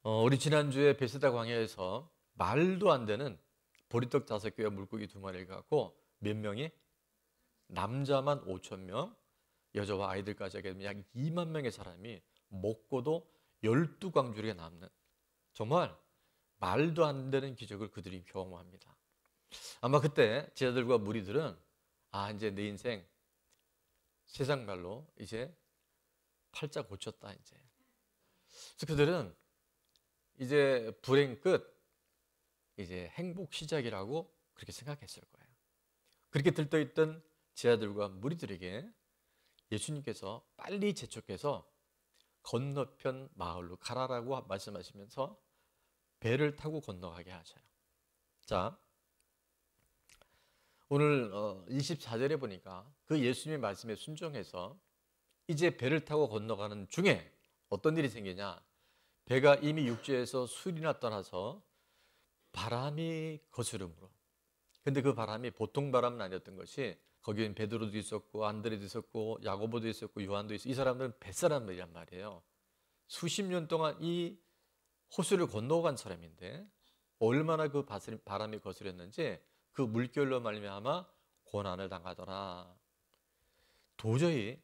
우리 지난주에 베세다 광야에서 말도 안 되는 보리떡 5개와 물고기 2마리를 갖고 몇 명이? 남자만 5천 명, 여자와 아이들까지 하게 되면 약 2만 명의 사람이 먹고도 12광주리가 남는, 정말 말도 안 되는 기적을 그들이 경험합니다. 아마 그때 제자들과 무리들은 이제 내 인생 세상 말로 이제 팔자 고쳤다. 그래서 그들은 이제 불행 끝, 이제 행복 시작이라고 그렇게 생각했을 거예요. 그렇게 들떠있던 제자들과 무리들에게 예수님께서 빨리 재촉해서 건너편 마을로 가라라고 말씀하시면서 배를 타고 건너가게 하셔요. 자, 오늘 24절에 보니까 그 예수님의 말씀에 순종해서 이제 배를 타고 건너가는 중에 어떤 일이 생기냐? 배가 이미 육지에서 술이나 떠나서 바람이 거스름으로, 근데 그 바람이 보통 바람은 아니었던 것이, 거기엔 베드로도 있었고 안드레도 있었고 야고보도 있었고 요한도 있었고, 이 사람들은 뱃사람들이란 말이에요. 수십 년 동안 이 호수를 건너간 사람인데 얼마나 그 바람이 거스렸는지 그 물결로 말미암아 고난을 당하더라. 도저히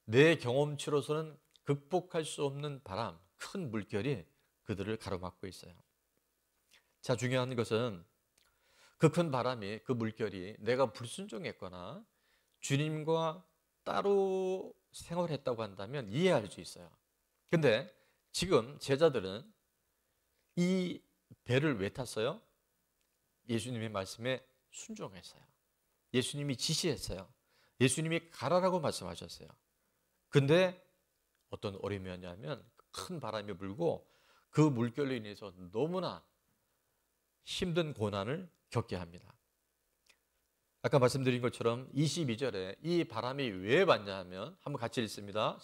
내 경험치로서는 극복할 수 없는 바람, 큰 물결이 그들을 가로막고 있어요. 자, 중요한 것은 그 큰 바람이, 그 물결이 내가 불순종했거나 주님과 따로 생활했다고 한다면 이해할 수 있어요. 근데 지금 제자들은 이 배를 왜 탔어요? 예수님의 말씀에 순종했어요. 예수님이 지시했어요. 예수님이 가라라고 말씀하셨어요. 근데 어떤 어려움이 왔냐면 큰 바람이 불고 그 물결로 인해서 너무나 힘든 고난을 겪게 합니다. 아까 말씀드린 것처럼 22절에 이 바람이 왜 왔냐 하면, 한번 같이 읽습니다.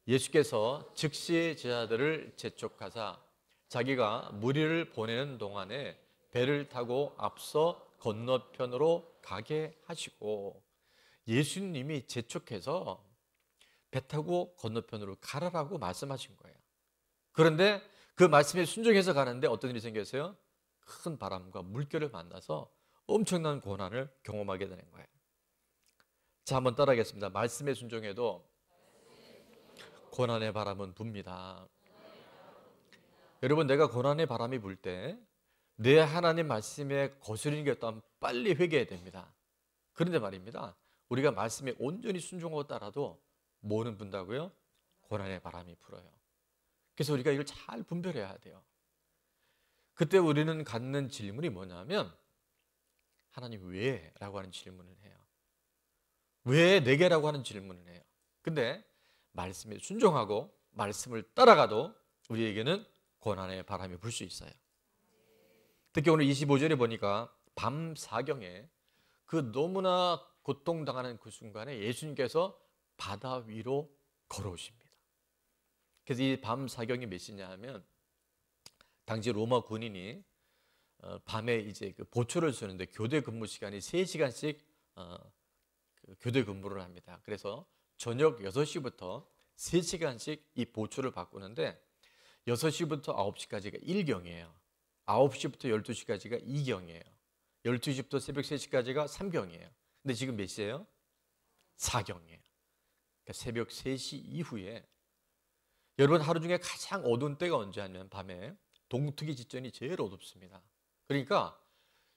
예수께서 즉시 제자들을 재촉하사 자기가 무리를 보내는 동안에 배를 타고 앞서 건너편으로 가게 하시고, 예수님이 재촉해서 배 타고 건너편으로 가라라고 말씀하신 거예요. 그런데 그 말씀에 순종해서 가는데 어떤 일이 생겼어요? 큰 바람과 물결을 만나서 엄청난 고난을 경험하게 되는 거예요. 자, 한번 따라하겠습니다. 말씀에 순종해도 고난의 바람은 붑니다. 여러분, 내가 고난의 바람이 불 때 내 하나님 말씀에 거스르는 게 없다면 빨리 회개해야 됩니다. 그런데 말입니다, 우리가 말씀에 온전히 순종하고 따라도 뭐는 분다고요? 고난의 바람이 불어요. 그래서 우리가 이걸 잘 분별해야 돼요. 그때 우리는 갖는 질문이 뭐냐면, 하나님 왜? 라고 하는 질문을 해요. 왜 내게라고 하는 질문을 해요. 근데 말씀에 순종하고 말씀을 따라가도 우리에게는 고난의 바람이 불 수 있어요. 특히 오늘 25절에 보니까 밤 사경에 그 너무나 고통당하는 그 순간에 예수님께서 바다 위로 걸어오십니다. 그래서 이 밤 사경이 몇 시냐 하면, 당시 로마 군인이 밤에 이제 그 보초를 쓰는데 교대 근무 시간이 3시간씩 교대 근무를 합니다. 그래서 저녁 6시부터 3시간씩 이 보초를 바꾸는데, 6시부터 9시까지가 1경이에요. 9시부터 12시까지가 2경이에요. 12시부터 새벽 3시까지가 3경이에요. 근데 지금 몇 시예요? 4경이에요. 그러니까 새벽 3시 이후에, 여러분 하루 중에 가장 어두운 때가 언제 하면 밤에 동트기 직전이 제일 어둡습니다. 그러니까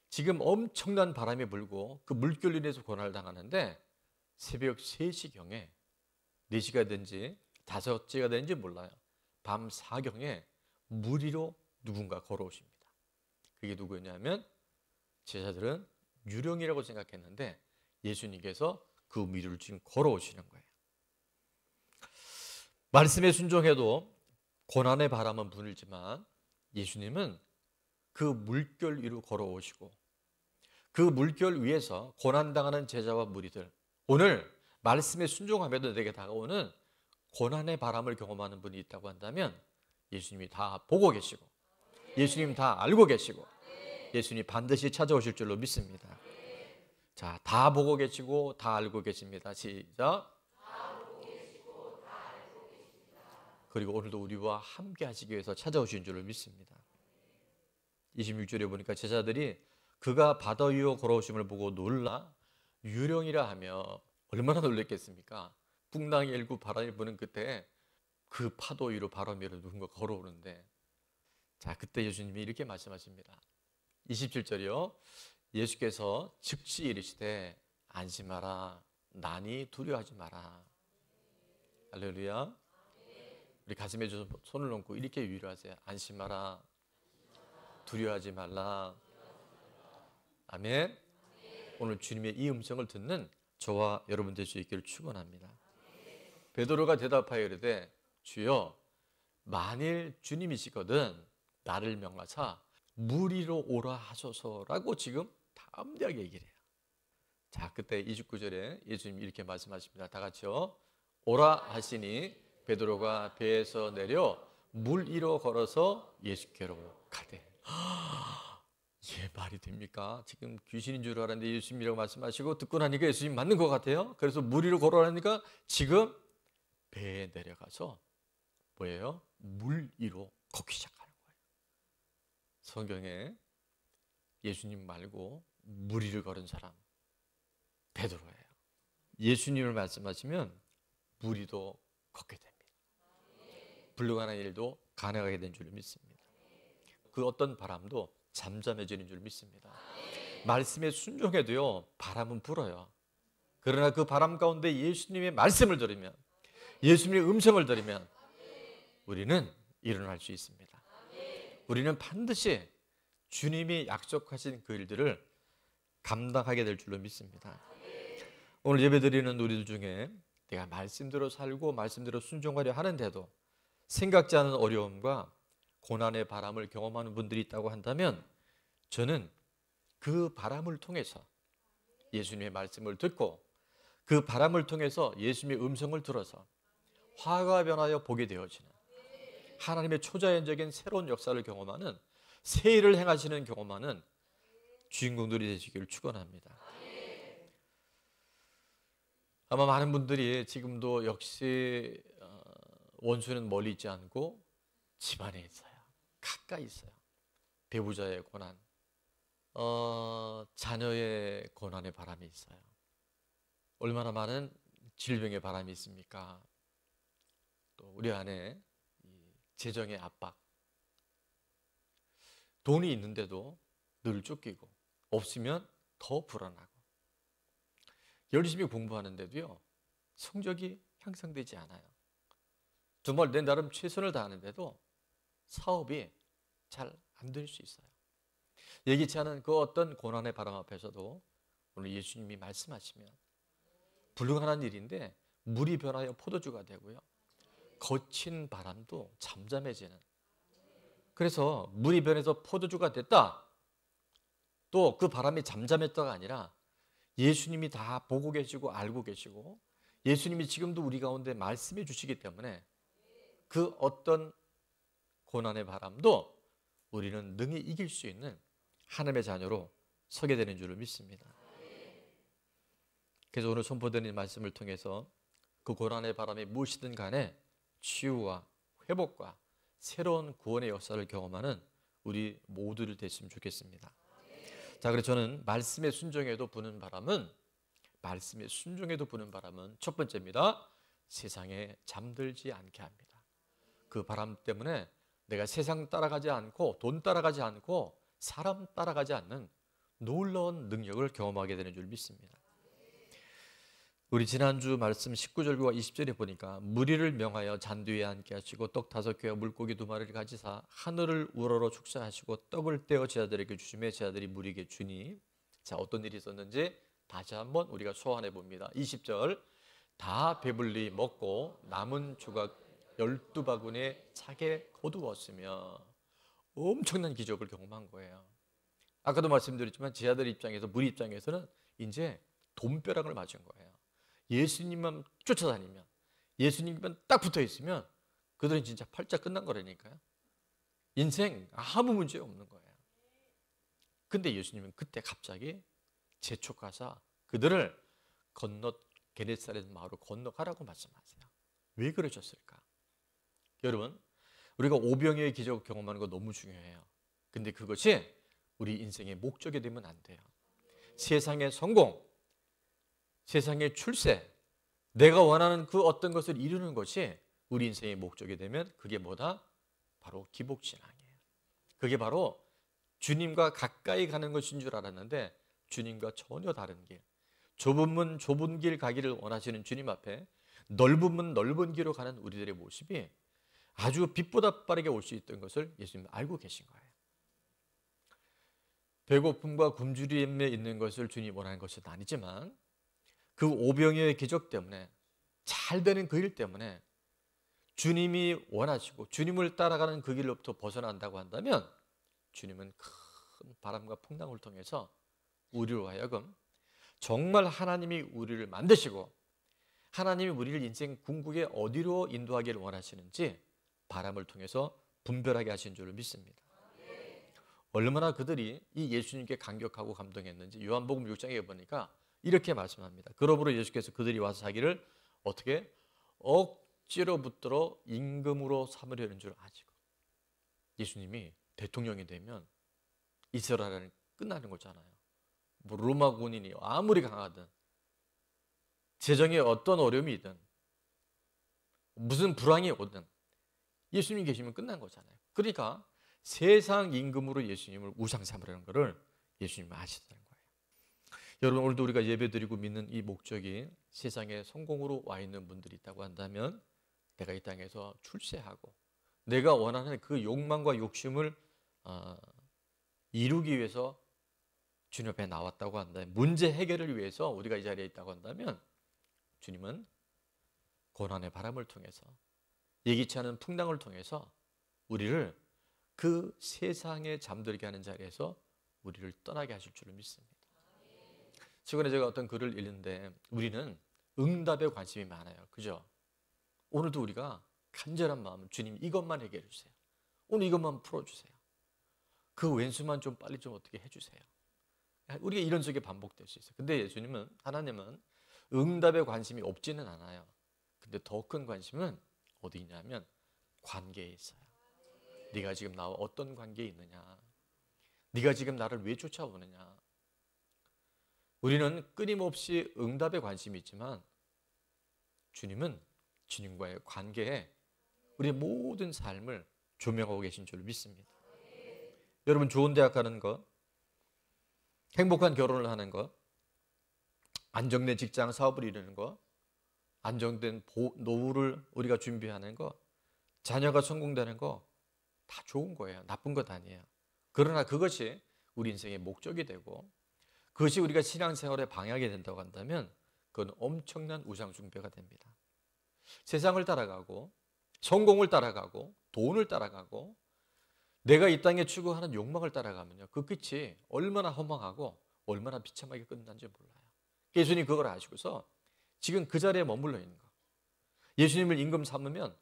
지금 엄청난 바람이 불고 그 물결로 인해서 고난을 당하는데, 새벽 3시경에 4시가 된지 5시가 된지 몰라요. 밤 4경에 물 위로 누군가 걸어오십니다. 그게 누구였냐면, 제자들은 유령이라고 생각했는데 예수님께서 그 위를 지금 걸어오시는 거예요. 말씀에 순종해도 고난의 바람은 불지만 예수님은 그 물결 위로 걸어오시고, 그 물결 위에서 고난당하는 제자와 무리들, 오늘 말씀에 순종하면도 내게 다가오는 고난의 바람을 경험하는 분이 있다고 한다면 예수님이 다 보고 계시고, 예수님 다 알고 계시고, 예수님이 반드시 찾아오실 줄로 믿습니다. 자, 다 보고 계시고 다 알고 계십니다. 시작. 그리고 오늘도 우리와 함께 하시기 위해서 찾아오신 줄을 믿습니다. 26절에 보니까 제자들이 그가 바다 위로 걸어오심을 보고 놀라 유령이라 하며 얼마나 놀랬겠습니까? 풍랑이 일고 바람이 부는 그때 그 파도 위로 바람 위로 누군가 걸어오는데, 자, 그때 예수님이 이렇게 말씀하십니다. 27절이요. 예수께서 즉시 이르시되 안심하라, 나니 두려워하지 마라. 할렐루야. 우리 가슴에 손을 얹고 이렇게 위로하세요. 안심하라, 두려워하지 말라. 아멘. 오늘 주님의 이 음성을 듣는 저와 여러분 될 수 있기를 축원합니다. 베드로가 대답하여 이르되 주여, 만일 주님이시거든 나를 명하사 물 위로 오라 하소서라고 지금 담대하게 얘기를 해요. 자, 그때 29절에 예수님이 이렇게 말씀하십니다. 다 같이요. 오라 하시니 베드로가 배에서 내려 물 위로 걸어서 예수께로 가되. 이게 말이 됩니까? 지금 귀신인 줄 알았는데 예수님이라고 말씀하시고 듣고 나니까 예수님 맞는 것 같아요. 그래서 물 위로 걸어가니까 지금 배에 내려가서 뭐예요? 물 위로 걷기 시작하는 거예요. 성경에 예수님 말고 물 위를 걸은 사람 베드로예요. 예수님을 말씀하시면 물 위도 걷게 됩니다. 불가능한 일도 가능하게 된 줄 믿습니다. 그 어떤 바람도 잠잠해지는 줄 믿습니다. 말씀에 순종해도요, 바람은 불어요. 그러나 그 바람 가운데 예수님의 말씀을 들으면, 예수님의 음성을 들으면 우리는 일어날 수 있습니다. 우리는 반드시 주님이 약속하신 그 일들을 감당하게 될 줄로 믿습니다. 오늘 예배드리는 우리들 중에 내가 말씀대로 살고 말씀대로 순종하려 하는데도 생각지 않은 어려움과 고난의 바람을 경험하는 분들이 있다고 한다면, 저는 그 바람을 통해서 예수님의 말씀을 듣고 그 바람을 통해서 예수님의 음성을 들어서 화가 변하여 보게 되어지는 하나님의 초자연적인 새로운 역사를 경험하는, 새 일을 행하시는 경험하는 주인공들이 되시기를 축원합니다. 아마 많은 분들이 지금도 역시 원수는 멀리 있지 않고 집안에 있어요. 가까이 있어요. 배우자의 고난, 자녀의 고난의 바람이 있어요. 얼마나 많은 질병의 바람이 있습니까? 또 우리 안에 재정의 압박, 돈이 있는데도 늘 쫓기고 없으면 더 불안하고, 열심히 공부하는데도요 성적이 향상되지 않아요. 정말 내 나름 최선을 다하는데도 사업이 잘 안 될 수 있어요. 예기치 않은 그 어떤 고난의 바람 앞에서도 오늘 예수님이 말씀하시면 불가능한 일인데 물이 변하여 포도주가 되고요, 거친 바람도 잠잠해지는, 그래서 물이 변해서 포도주가 됐다, 또 그 바람이 잠잠했다가 아니라 예수님이 다 보고 계시고 알고 계시고 예수님이 지금도 우리 가운데 말씀해 주시기 때문에 그 어떤 고난의 바람도 우리는 능히 이길 수 있는 하나님의 자녀로 서게 되는 줄을 믿습니다. 그래서 오늘 선포되는 말씀을 통해서 그 고난의 바람이 무엇이든 간에 치유와 회복과 새로운 구원의 역사를 경험하는 우리 모두를 됐으면 좋겠습니다. 자, 그래서 저는 말씀에 순종해도 부는 바람은 첫 번째입니다. 세상에 잠들지 않게 합니다. 그 바람 때문에 내가 세상 따라가지 않고 돈 따라가지 않고 사람 따라가지 않는 놀라운 능력을 경험하게 되는 줄 믿습니다. 우리 지난주 말씀 19절과 20절에 보니까 무리를 명하여 잔디 위에 앉게 하시고 떡 5개와 물고기 2마리를 가지사 하늘을 우러러 축사하시고 떡을 떼어 제자들에게 주시매 제자들이 무리에게 주니, 자, 어떤 일이 있었는지 다시 한번 우리가 소환해 봅니다. 20절, 다 배불리 먹고 남은 조각 12바구니에 차게 거두었으며, 엄청난 기적을 경험한 거예요. 아까도 말씀드렸지만 제자들 입장에서, 무리 입장에서는 이제 돈벼락을 맞은 거예요. 예수님만 쫓아다니면, 예수님만 딱 붙어 있으면 그들은 진짜 팔자 끝난 거라니까요. 인생 아무 문제 없는 거예요. 근데 예수님은 그때 갑자기 재촉하사 그들을 건너 게네사렛 마을로 건너가라고 말씀하세요. 왜 그러셨을까? 여러분, 우리가 오병이어의 기적을 경험하는 거 너무 중요해요. 근데 그것이 우리 인생의 목적이 되면 안 돼요. 세상의 성공, 세상의 출세, 내가 원하는 그 어떤 것을 이루는 것이 우리 인생의 목적이 되면 그게 뭐다? 바로 기복신앙이에요. 그게 바로 주님과 가까이 가는 것인 줄 알았는데 주님과 전혀 다른 길, 좁은 문 좁은 길 가기를 원하시는 주님 앞에 넓은 문 넓은 길로 가는 우리들의 모습이 아주 빛보다 빠르게 올 수 있던 것을 예수님은 알고 계신 거예요. 배고픔과 굶주림에 있는 것을 주님이 원하는 것은 아니지만 그 오병이어의 기적 때문에, 잘 되는 그 일 때문에 주님이 원하시고 주님을 따라가는 그 길로부터 벗어난다고 한다면 주님은 큰 바람과 풍랑을 통해서 우리로 하여금 정말 하나님이 우리를 만드시고 하나님이 우리를 인생 궁극에 어디로 인도하기를 원하시는지 바람을 통해서 분별하게 하신 줄 믿습니다. 얼마나 그들이 이 예수님께 감격하고 감동했는지 요한복음 6장에 보니까 이렇게 말씀합니다. 그러므로 예수께서 그들이 와서 자기를 어떻게 억지로 붙들어 임금으로 삼으려는 줄 아시고, 예수님이 대통령이 되면 이스라엘은 끝나는 거잖아요. 뭐 로마 군인이 아무리 강하든 재정에 어떤 어려움이든 무슨 불황이 오든 예수님 계시면 끝난 거잖아요. 그러니까 세상 임금으로 예수님을 우상 삼으려는 것을 예수님이 아시다는 거예요. 여러분, 오늘도 우리가 예배드리고 믿는 이 목적이 세상에 성공으로 와 있는 분들이 있다고 한다면 내가 이 땅에서 출세하고 내가 원하는 그 욕망과 욕심을 이루기 위해서 주님 앞에 나왔다고 한다면, 문제 해결을 위해서 우리가 이 자리에 있다고 한다면 주님은 고난의 바람을 통해서, 예기치 않은 풍랑을 통해서 우리를 그 세상에 잠들게 하는 자리에서 우리를 떠나게 하실 줄을 믿습니다. 최근에 제가 어떤 글을 읽는데 우리는 응답에 관심이 많아요. 그죠? 오늘도 우리가 간절한 마음은 주님 이것만 해결해 주세요. 오늘 이것만 풀어주세요. 그 왼수만 좀 빨리 좀 어떻게 해주세요. 우리가 이런 속에 반복될 수 있어요. 근데 예수님은, 하나님은 응답에 관심이 없지는 않아요. 근데 더 큰 관심은 어디 있냐면 관계에 있어요. 네가 지금 나와 어떤 관계에 있느냐, 네가 지금 나를 왜 쫓아오느냐. 우리는 끊임없이 응답에 관심이 있지만 주님은 주님과의 관계에 우리의 모든 삶을 조명하고 계신 줄 믿습니다. 여러분, 좋은 대학 가는 것, 행복한 결혼을 하는 것, 안정된 직장 사업을 이루는 것, 안정된 노후를 우리가 준비하는 것, 자녀가 성공되는 거 다 좋은 거예요. 나쁜 것 아니에요. 그러나 그것이 우리 인생의 목적이 되고 그것이 우리가 신앙생활의 방향이 된다고 한다면 그건 엄청난 우상 숭배가 됩니다. 세상을 따라가고 성공을 따라가고 돈을 따라가고 내가 이 땅에 추구하는 욕망을 따라가면요, 그 끝이 얼마나 허망하고 얼마나 비참하게 끝난지 몰라요. 예수님 그걸 아시고서 지금 그 자리에 머물러 있는 거. 예수님을 임금 삼으면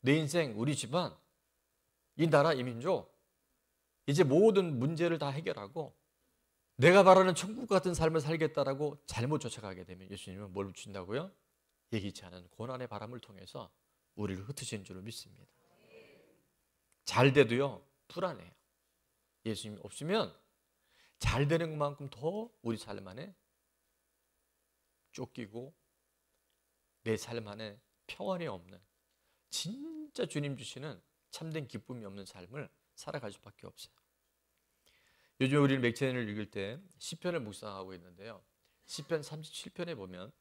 내 인생, 우리 집안, 이 나라, 이 민족 이제 모든 문제를 다 해결하고 내가 바라는 천국 같은 삶을 살겠다라고 잘못 쫓아가게 되면 예수님은 뭘 주신다고요? 예기치 않은 고난의 바람을 통해서 우리를 흩으시는 줄을 믿습니다. 잘 돼도요, 불안해요. 예수님이 없으면 잘 되는 것만큼 더 우리 삶 안에 쫓기고 내 삶 안에 평안이 없는, 진짜 주님 주시는 참된 기쁨이 없는 삶을 살아갈 수밖에 없어요. 요즘 우리는 맥체인을 읽을 때 시편을 묵상하고 있는데요, 시편 37편에 보면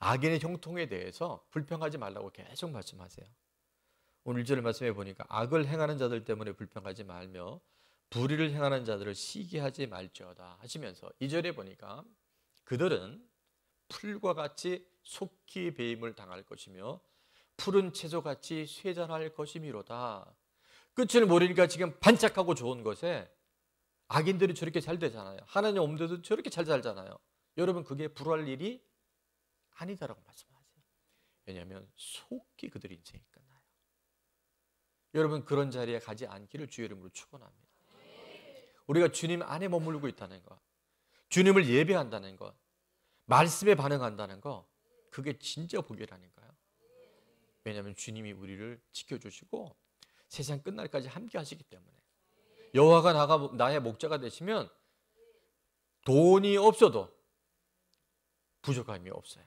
악인의 형통에 대해서 불평하지 말라고 계속 말씀하세요. 오늘 1절 말씀해 보니까 악을 행하는 자들 때문에 불평하지 말며 불의를 행하는 자들을 시기하지 말지어다 하시면서 2절에 보니까 그들은 풀과 같이 속히 배임을 당할 것이며 푸른 채소같이 쇠잔할 것이미로다. 끝을 모르니까 지금 반짝하고 좋은 것에 악인들이 저렇게 잘 되잖아요. 하나님 없는데도 저렇게 잘 살잖아요. 여러분, 그게 불화할 일이 아니다라고 말씀하세요. 왜냐하면 속히 그들의 인생이 끝나요. 여러분, 그런 자리에 가지 않기를 주의 이름으로 축원합니다. 우리가 주님 안에 머물고 있다는 것, 주님을 예배한다는 것, 말씀에 반응한다는 것, 그게 진짜 복이라니까요. 왜냐하면 주님이 우리를 지켜주시고 세상 끝날까지 함께 하시기 때문에. 여호와가 나의 목자가 되시면 돈이 없어도 부족함이 없어요.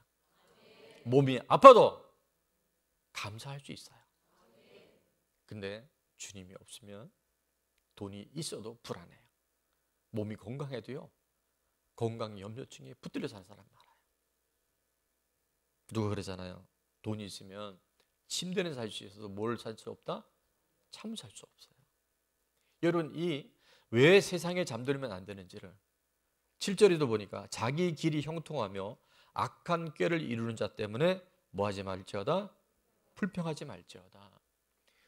몸이 아파도 감사할 수 있어요. 근데 주님이 없으면 돈이 있어도 불안해요. 몸이 건강해도요, 건강 염려증에 붙들려 사는 사람 많아요. 누가 그러잖아요. 돈이 있으면 침대는 살 수 있어도 뭘 살 수 없다? 참 살 수 없어요. 여러분, 이 왜 세상에 잠들면 안 되는지를 7절에도 보니까 자기 길이 형통하며 악한 꾀를 이루는 자 때문에 뭐하지 말지어다? 불평하지 말지어다.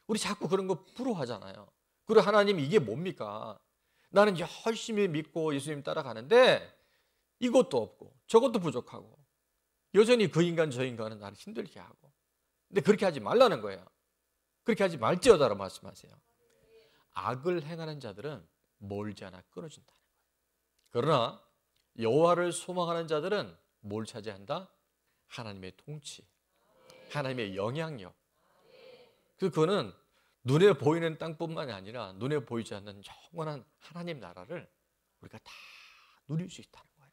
우리 자꾸 그런 거 부러워하잖아요. 그리고 하나님 이게 뭡니까? 나는 열심히 믿고 예수님 따라가는데 이것도 없고 저것도 부족하고 여전히 그 인간 저 인간은 나를 힘들게 하고. 근데 그렇게 하지 말라는 거예요. 그렇게 하지 말지어다라고 말씀하세요. 악을 행하는 자들은 멀지 않아 끊어진다는 거예요. 그러나 여호와를 소망하는 자들은 뭘 차지한다? 하나님의 통치, 하나님의 영향력. 그거는 눈에 보이는 땅뿐만이 아니라 눈에 보이지 않는 영원한 하나님 나라를 우리가 다 누릴 수 있다는 거예요.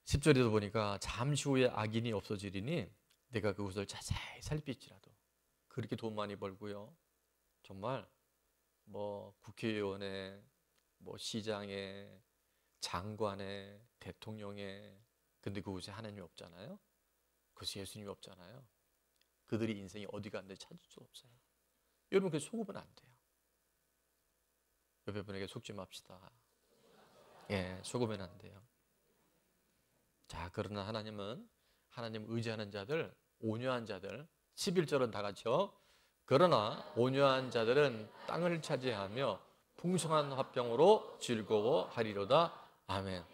10절에도 보니까 잠시 후에 악인이 없어지리니 내가 그것을 자세히 살필지라도. 그렇게 돈 많이 벌고요, 정말 뭐 국회의원에, 뭐 시장에, 장관에, 대통령에, 근데 그곳에 하나님이 없잖아요. 그것이 예수님이 없잖아요. 그들의 인생이 어디 갔는지 찾을 수 없어요. 여러분, 그게 속으면 안 돼요. 옆에 분에게 속지 맙시다. 예, 속으면 안 돼요. 자, 그러나 하나님은 하나님 의지하는 자들, 온유한 자들, 11절은 다 같이요. 그러나 온유한 자들은 땅을 차지하며 풍성한 화병으로 즐거워하리로다. 아멘.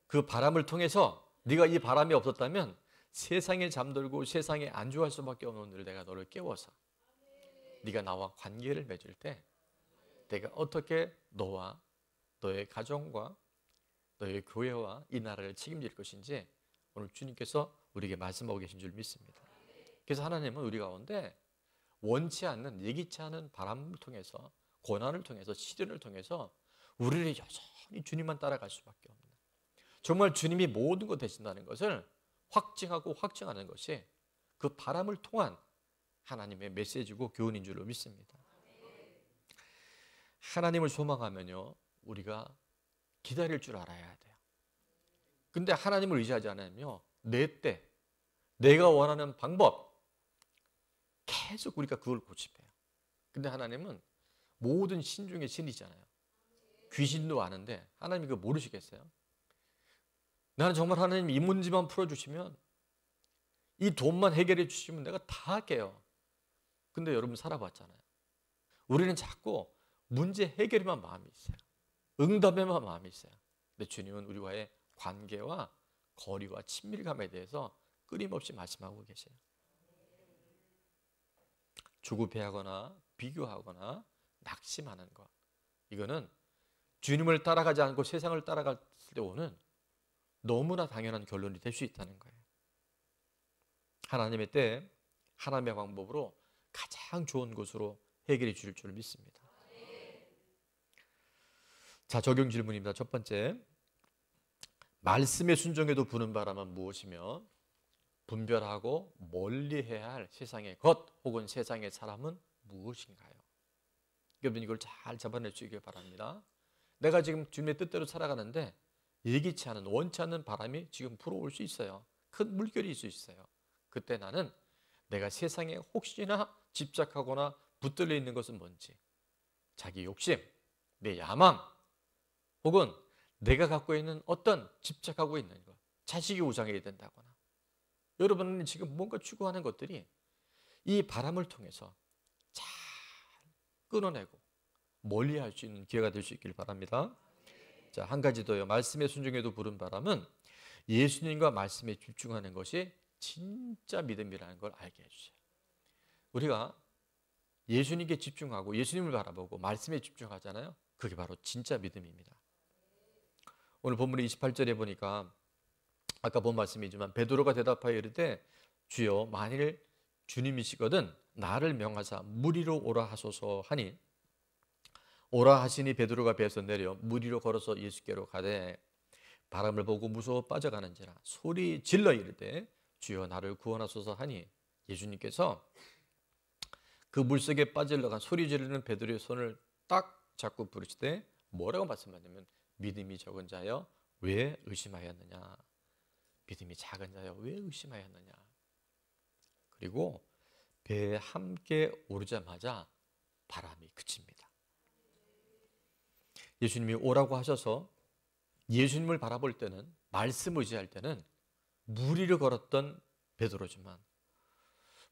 그 바람을 통해서 네가 이 바람이 없었다면 세상에 잠들고 세상에 안주할 수밖에 없는 일, 내가 너를 깨워서 네가 나와 관계를 맺을 때 내가 어떻게 너와 너의 가정과 너의 교회와 이 나라를 책임질 것인지 오늘 주님께서 우리에게 말씀하고 계신 줄 믿습니다. 그래서 하나님은 우리 가운데 원치 않는, 예기치 않은 바람을 통해서, 고난을 통해서, 시련을 통해서 우리를 여전히 주님만 따라갈 수밖에 없는, 정말 주님이 모든 것 되신다는 것을 확증하고 확증하는 것이 그 바람을 통한 하나님의 메시지고 교훈인 줄로 믿습니다. 하나님을 소망하면요, 우리가 기다릴 줄 알아야 돼요. 근데 하나님을 의지하지 않으면요, 내 때, 내가 원하는 방법, 계속 우리가 그걸 고집해요. 근데 하나님은 모든 신 중에 신이잖아요. 귀신도 아는데 하나님이 그거 모르시겠어요? 나는 정말 하나님 이 문제만 풀어주시면, 이 돈만 해결해 주시면 내가 다 할게요. 근데 여러분 살아봤잖아요. 우리는 자꾸 문제 해결에만 마음이 있어요. 응답에만 마음이 있어요. 근데 주님은 우리와의 관계와 거리와 친밀감에 대해서 끊임없이 말씀하고 계세요. 조급해하거나 비교하거나 낙심하는 것, 이거는 주님을 따라가지 않고 세상을 따라갈 때 오는 너무나 당연한 결론이 될 수 있다는 거예요. 하나님의 때, 하나님의 방법으로 가장 좋은 것으로 해결해 주실 줄 믿습니다. 자, 적용 질문입니다. 첫 번째, 말씀에 순종해도 부는 바람은 무엇이며 분별하고 멀리해야 할 세상의 것 혹은 세상의 사람은 무엇인가요? 여러분, 이걸 잘 잡아낼 수 있길 바랍니다. 내가 지금 주님의 뜻대로 살아가는데 예기치 않은, 원치 않는 바람이 지금 불어올 수 있어요. 큰 물결이 있을 수 있어요. 그때 나는 내가 세상에 혹시나 집착하거나 붙들려 있는 것은 뭔지, 자기 욕심, 내 야망, 혹은 내가 갖고 있는 어떤 집착하고 있는 것, 자식이 우상이 된다거나, 여러분은 지금 뭔가 추구하는 것들이 이 바람을 통해서 잘 끊어내고 멀리할 수 있는 기회가 될 수 있길 바랍니다. 자, 한 가지 더요. 말씀에 순종해도 부른 바람은 예수님과 말씀에 집중하는 것이 진짜 믿음이라는 걸 알게 해주세요. 우리가 예수님께 집중하고 예수님을 바라보고 말씀에 집중하잖아요. 그게 바로 진짜 믿음입니다. 오늘 본문 28절에 보니까 아까 본 말씀이지만 베드로가 대답하여 이르되 주여 만일 주님이시거든 나를 명하사 물 위로 오라 하소서 하니 오라 하시니 베드로가 배에서 내려 물 위로 걸어서 예수께로 가되 바람을 보고 무서워 빠져가는지라 소리 질러 이르되 주여 나를 구원하소서 하니 예수님께서 그 물속에 빠질러간 소리 지르는 베드로의 손을 딱 잡고 부르시되 뭐라고 말씀하냐면 믿음이 적은 자여 왜 의심하였느냐. 믿음이 작은 자여 왜 의심하였느냐. 그리고 배에 함께 오르자마자 바람이 그칩니다. 예수님이 오라고 하셔서 예수님을 바라볼 때는 말씀 의지할 때는 물 위를 걸었던 베드로지만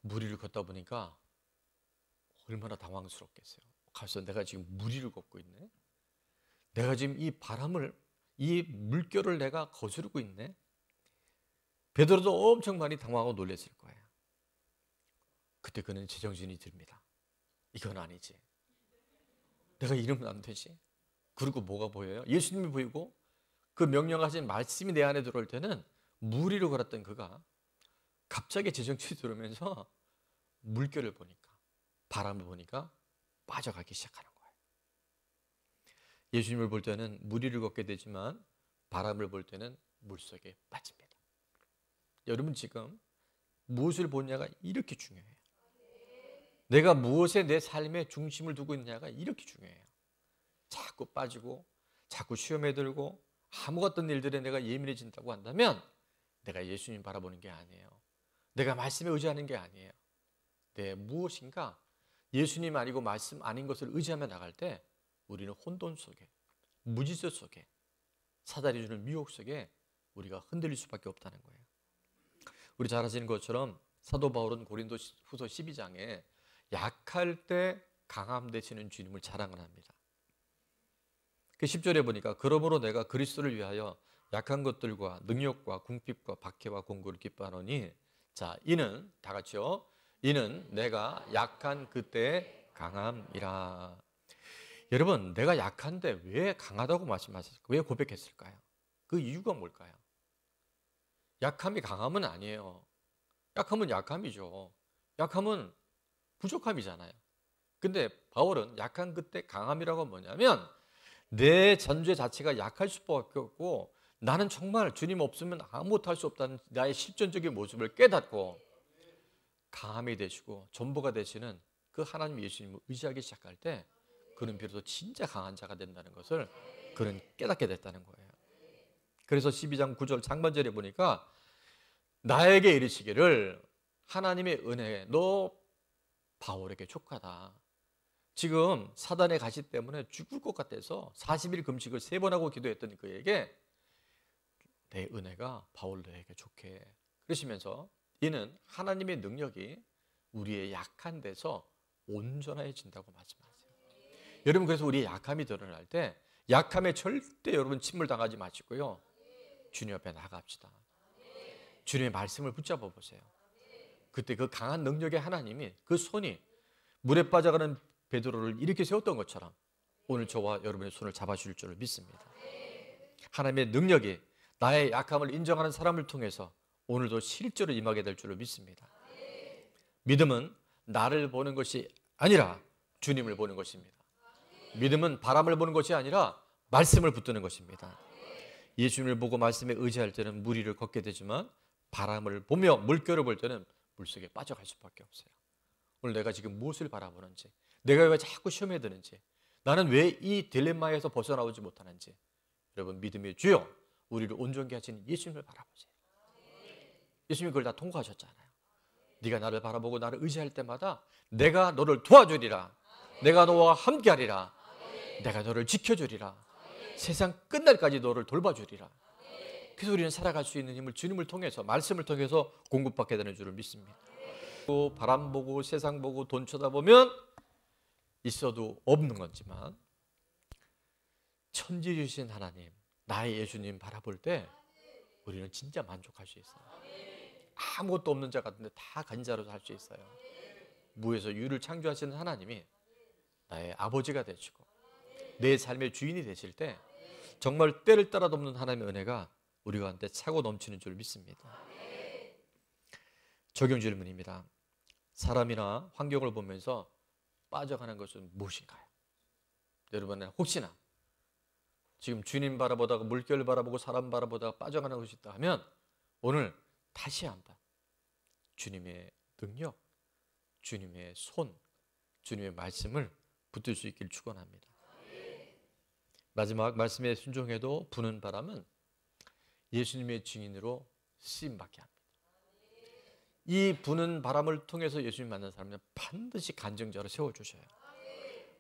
물 위를 걷다 보니까 얼마나 당황스럽겠어요. 가서 내가 지금 물 위를 걷고 있네. 내가 지금 이 바람을 이 물결을 내가 거스르고 있네. 베드로도 엄청 많이 당황하고 놀랐을 거예요. 그때 그는 제정신이 듭니다. 이건 아니지. 내가 이러면 안 되지. 그리고 뭐가 보여요? 예수님이 보이고 그 명령하신 말씀이 내 안에 들어올 때는 물 위로 걸었던 그가 갑자기 제정신이 들으면서 물결을 보니까 바람을 보니까 빠져가기 시작하는 거예요. 예수님을 볼 때는 물 위를 걷게 되지만 바람을 볼 때는 물속에 빠집니다. 여러분 지금 무엇을 보느냐가 이렇게 중요해요. 내가 무엇에 내 삶의 중심을 두고 있느냐가 이렇게 중요해요. 자꾸 빠지고 자꾸 시험에 들고 아무 어떤 일들에 내가 예민해진다고 한다면 내가 예수님 바라보는 게 아니에요. 내가 말씀에 의지하는 게 아니에요. 내 무엇인가 예수님 아니고 말씀 아닌 것을 의지하며 나갈 때 우리는 혼돈 속에 무질서 속에 사단이 주는 미혹 속에 우리가 흔들릴 수밖에 없다는 거예요. 우리 잘 아시는 것처럼 사도 바울은 고린도후서 12장에 약할 때 강함 되시는 주님을 자랑을 합니다. 그 10절에 보니까 그러므로 내가 그리스도를 위하여 약한 것들과 능력과 궁핍과 박해와 공고를 기뻐하노니 자 이는 다 같이요. 이는 내가 약한 그때의 강함이라. 여러분 내가 약한데 왜 강하다고 말씀하셨을까요? 왜 고백했을까요? 그 이유가 뭘까요? 약함이 강함은 아니에요. 약함은 약함이죠. 약함은 부족함이잖아요. 근데 바울은 약한 그때 강함이라고 뭐냐면 내 존재 자체가 약할 수밖에 없고 나는 정말 주님 없으면 아무것도 할 수 없다는 나의 실존적인 모습을 깨닫고 강함이 되시고 전부가 되시는 그 하나님 예수님을 의지하기 시작할 때 그는 비로소 진짜 강한 자가 된다는 것을 그는 깨닫게 됐다는 거예요. 그래서 12장 9절 상반절에 보니까 나에게 이르시기를 하나님의 은혜에 너 바울에게 족하다. 지금 사단의 가시 때문에 죽을 것 같아서 40일 금식을 3번 하고 기도했던 그에게 내 은혜가 바울 너에게 좋게 그러시면서 이는 하나님의 능력이 우리의 약한 데서 온전해진다고 말씀하세요. 여러분 그래서 우리의 약함이 드러날 때 약함에 절대 여러분 침몰 당하지 마시고요. 주님 앞에 나갑시다. 주님의 말씀을 붙잡아 보세요. 그때 그 강한 능력의 하나님이 그 손이 물에 빠져가는 베드로를 이렇게 세웠던 것처럼 오늘 저와 여러분의 손을 잡아줄 줄 믿습니다. 하나님의 능력이 나의 약함을 인정하는 사람을 통해서 오늘도 실제로 임하게 될 줄로 믿습니다. 믿음은 나를 보는 것이 아니라 주님을 보는 것입니다. 믿음은 바람을 보는 것이 아니라 말씀을 붙드는 것입니다. 예수님을 보고 말씀에 의지할 때는 물 위를 걷게 되지만 바람을 보며 물결을 볼 때는 물속에 빠져갈 수밖에 없어요. 오늘 내가 지금 무엇을 바라보는지, 내가 왜 자꾸 시험에 드는지, 나는 왜 이 딜레마에서 벗어나오지 못하는지, 여러분 믿음의 주여 우리를 온전케 하시는 예수님을 바라보세요. 예수님이 그걸 다 통과하셨잖아요. 네가 나를 바라보고 나를 의지할 때마다 내가 너를 도와주리라, 내가 너와 함께하리라, 내가 너를 지켜주리라, 세상 끝날까지 너를 돌봐주리라. 그래서 우리는 살아갈 수 있는 힘을 주님을 통해서 말씀을 통해서 공급받게 되는 줄을 믿습니다. 바람 보고 세상 보고 돈 쳐다보면 있어도 없는 거지만 천지 주신 하나님 나의 예수님 바라볼 때 우리는 진짜 만족할 수 있어요. 아무것도 없는 자 같은데 다 가진 자로 살 수 있어요. 무에서 유를 창조하시는 하나님이 나의 아버지가 되시고 내 삶의 주인이 되실 때 정말 때를 따라 돕는 하나님의 은혜가 우리 가운데 차고 넘치는 줄 믿습니다. 적용 질문입니다. 사람이나 환경을 보면서 빠져가는 것은 무엇인가요? 여러분은 혹시나 지금 주님 바라보다가 물결 바라보고 사람 바라보다가 빠져가는 것이 있다 하면 오늘 다시 한번 주님의 능력, 주님의 손, 주님의 말씀을 붙들 수 있기를 축원합니다. 마지막 말씀에 순종해도 부는 바람은 예수님의 증인으로 쓰임받게 합니다. 이 부는 바람을 통해서 예수님 만난 사람은 반드시 간증자로 세워주셔요.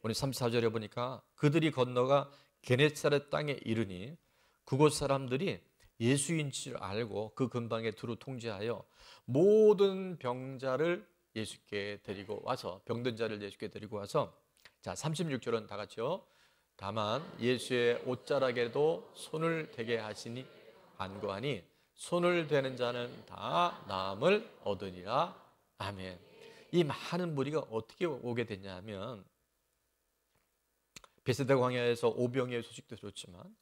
오늘 34절에 보니까 그들이 건너가 게네사렛 땅에 이르니 그곳 사람들이 예수인 줄 알고 그 근방에 두루 통제하여 모든 병자를 예수께 데리고 와서 병든 자를 예수께 데리고 와서 자 36절은 다 같이요. 다만 예수의 옷자락에도 손을 대게 하시니 안고하니 손을 대는 자는 다 나음을 얻으리라. 아멘. 이 많은 무리가 어떻게 오게 됐냐 하면 베세다 광야에서 오병이의 소식도 들었지만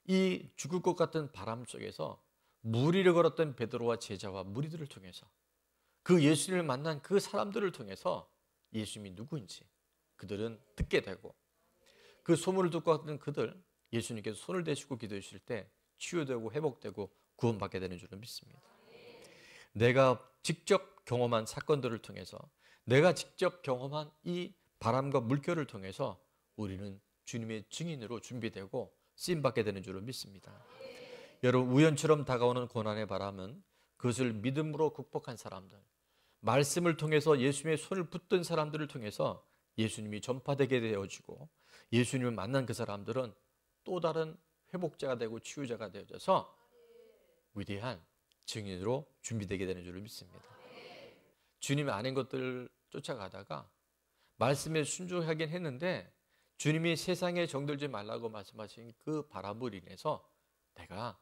이 죽을 것 같은 바람 속에서 무리를 걸었던 베드로와 제자와 무리들을 통해서 그 예수님을 만난 그 사람들을 통해서 예수님이 누구인지 그들은 듣게 되고 그 소문을 듣고 왔던 그들 예수님께서 손을 대시고 기도해 주실 때 치유되고 회복되고 구원받게 되는 줄을 믿습니다. 내가 직접 경험한 사건들을 통해서 내가 직접 경험한 이 바람과 물결을 통해서 우리는 주님의 증인으로 준비되고 쓰임받게 되는 줄을 믿습니다. 여러분 우연처럼 다가오는 고난의 바람은 그것을 믿음으로 극복한 사람들, 말씀을 통해서 예수님의 손을 붙든 사람들을 통해서 예수님이 전파되게 되어지고 예수님을 만난 그 사람들은 또 다른 회복자가 되고 치유자가 되어져서 위대한 증인으로 준비되게 되는 줄을 믿습니다. 주님이 아닌 것들을 쫓아가다가 말씀에 순종하긴 했는데 주님이 세상에 정들지 말라고 말씀하신 그 바람으로 인해서 내가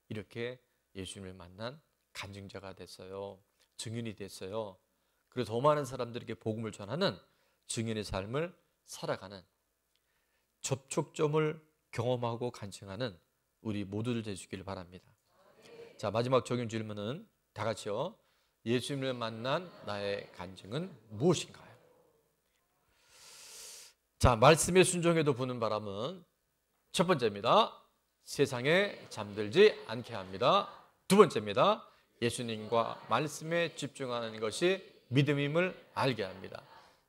이렇게 예수님을 만난 간증자가 됐어요. 증인이 됐어요. 그래서 더 많은 사람들에게 복음을 전하는 증인의 삶을 살아가는 접촉점을 경험하고 간증하는 우리 모두들 되시길 바랍니다. 자, 마지막 적용 질문은 다 같이요. 예수님을 만난 나의 간증은 무엇인가요? 자, 말씀에 순종해도 부는 바람은 첫 번째입니다. 세상에 잠들지 않게 합니다. 두 번째입니다. 예수님과 말씀에 집중하는 것이 믿음임을 알게 합니다.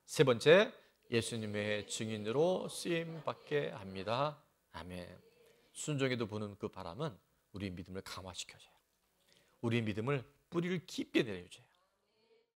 세 번째, 예수님의 증인으로 쓰임받게 합니다. 아멘. 순종해도 부는 그 바람은 우리 믿음을 강화시켜줘요. 우리 믿음을 뿌리를 깊게 내려줘요.